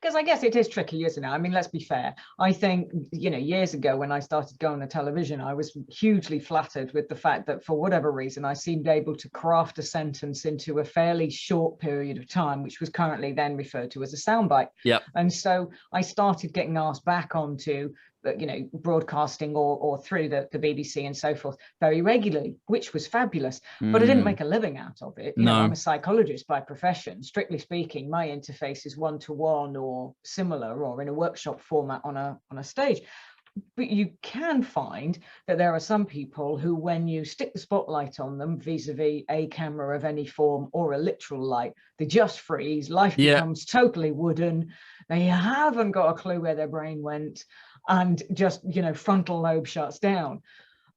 Because I guess it is tricky, isn't it? I mean, let's be fair. I think, years ago when I started going to television, I was hugely flattered with the fact that for whatever reason, I seemed able to craft a sentence into a fairly short period of time, which was currently then referred to as a soundbite. Yep. And so I started getting asked back onto broadcasting or through the BBC and so forth very regularly, which was fabulous. But I didn't make a living out of it. No. I'm a psychologist by profession. Strictly speaking, my interface is one-to-one or similar, or in a workshop format on a stage. But you can find that there are some people who, when you stick the spotlight on them vis-a-vis a camera of any form or a literal light, they just freeze. Life becomes totally wooden. They haven't got a clue where their brain went, and just, frontal lobe shuts down.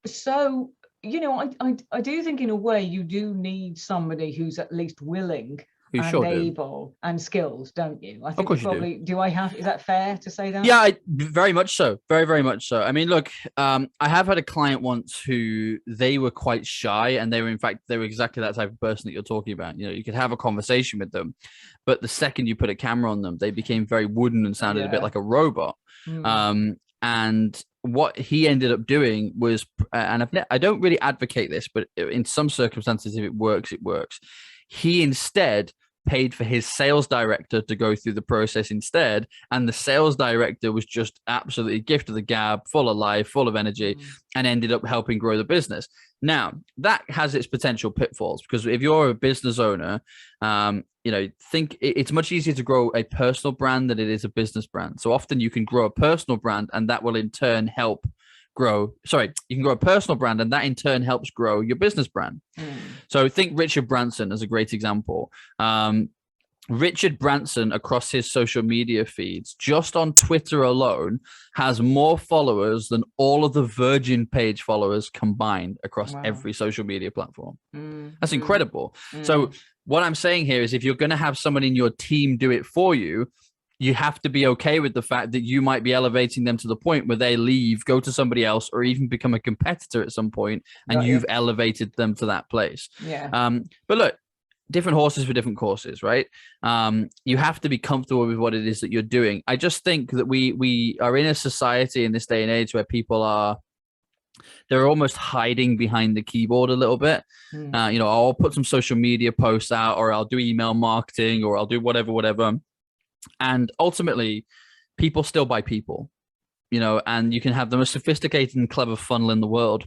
So, I do think in a way you do need somebody who's at least willing and able and skills, don't you? I think probably is that fair to say that? Yeah, very much so. Very, very much so. I mean, look, I have had a client once who they were quite shy, and they were exactly that type of person that you're talking about. You could have a conversation with them, but the second you put a camera on them, they became very wooden and sounded a bit like a robot. And what he ended up doing was, and I don't really advocate this, but in some circumstances, if it works, it works. He instead paid for his sales director to go through the process instead, and the sales director was just absolutely gift of the gab, full of life, full of energy, and ended up helping grow the business. Now, that has its potential pitfalls, because if you're a business owner, think it's much easier to grow a personal brand than it is a business brand. So often you can grow a personal brand, and that will in turn help grow. You can grow a personal brand, and that in turn helps grow your business brand. So think Richard Branson as a great example. Richard Branson, across his social media feeds, just on Twitter alone, has more followers than all of the Virgin page followers combined across every social media platform. That's incredible. So what I'm saying here is, if you're going to have someone in your team do it for you, you have to be okay with the fact that you might be elevating them to the point where they leave, go to somebody else, or even become a competitor at some point, and you've elevated them to that place. But look, different horses for different courses, right? You have to be comfortable with what it is that you're doing. I just think that we are in a society in this day and age where people they're almost hiding behind the keyboard a little bit. I'll put some social media posts out, or I'll do email marketing, or I'll do whatever. And ultimately, people still buy people, and you can have the most sophisticated and clever funnel in the world,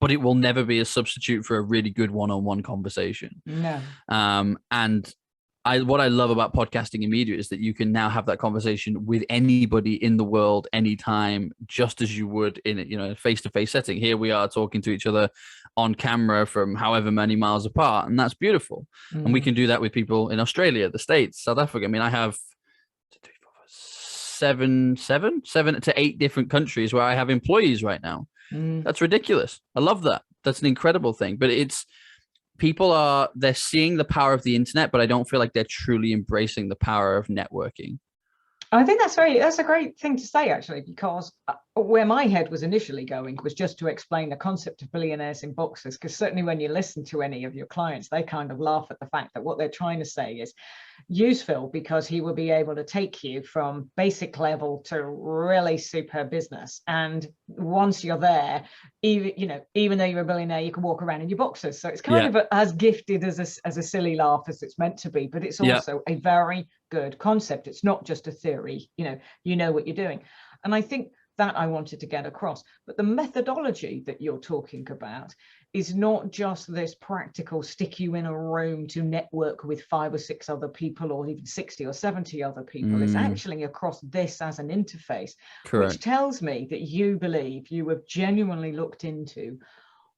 but it will never be a substitute for a really good one-on-one conversation. No. And what I love about podcasting and media is that you can now have that conversation with anybody in the world, anytime, just as you would in a face-to-face setting. Here we are talking to each other on camera from however many miles apart, and that's beautiful. And we can do that with people in Australia, the States, South Africa. I mean, I have 7 to 8 different countries where I have employees right now. That's ridiculous. I love that. That's an incredible thing. But they're seeing the power of the internet, but I don't feel like they're truly embracing the power of networking. I think that's a great thing to say, actually, because where my head was initially going was just to explain the concept of billionaires in boxes, because certainly when you listen to any of your clients, they kind of laugh at the fact that what they're trying to say is, use Phil because he will be able to take you from basic level to really superb business. And once you're there, even though you're a billionaire, you can walk around in your boxes. So it's kind of as gifted as a silly laugh as it's meant to be, but it's also a very good concept. It's not just a theory, you know what you're doing. And I think that I wanted to get across. But the methodology that you're talking about is not just this practical stick you in a room to network with 5 or 6 other people, or even 60 or 70 other people. It's actually across this as an interface. Correct. Which tells me that you believe you have genuinely looked into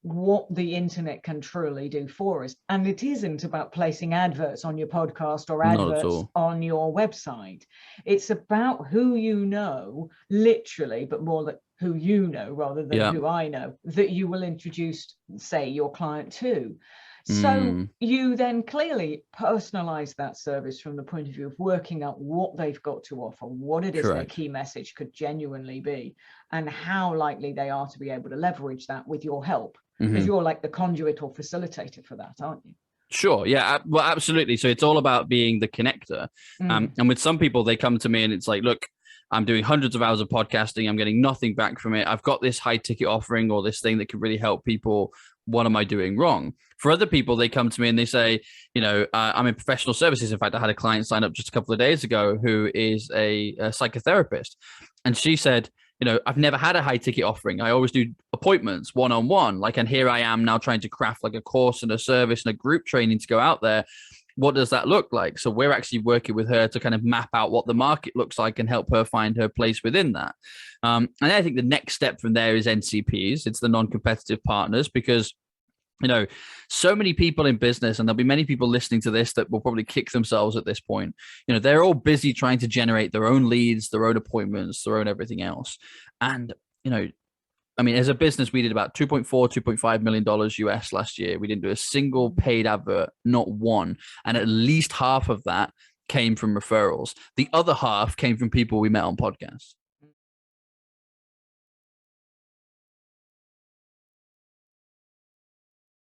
what the internet can truly do for us. And it isn't about placing adverts on your podcast or adverts on your website. It's about who you know, literally, but more that who you know rather than who I know, that you will introduce, say, your client to. So you then clearly personalize that service from the point of view of working out what they've got to offer, what it is their key message could genuinely be, and how likely they are to be able to leverage that with your help. Because you're like the conduit or facilitator for that, aren't you? Sure. Yeah. Well, absolutely. So it's all about being the connector. Mm. And with some people, they come to me and it's like, look, I'm doing hundreds of hours of podcasting. I'm getting nothing back from it. I've got this high ticket offering or this thing that could really help people. What am I doing wrong? For other people, they come to me and they say, I'm in professional services. In fact, I had a client sign up just a couple of days ago who is a psychotherapist. And she said, I've never had a high ticket offering. I always do appointments one-on-one. And here I am now trying to craft like a course and a service and a group training to go out there. What does that look like? So we're actually working with her to kind of map out what the market looks like and help her find her place within that. And I think the next step from there is NCPs. It's the non-competitive partners, because so many people in business, and there'll be many people listening to this that will probably kick themselves at this point. They're all busy trying to generate their own leads, their own appointments, their own everything else. And, as a business, we did about $2.5 million US last year. We didn't do a single paid advert, not one. And at least half of that came from referrals. The other half came from people we met on podcasts.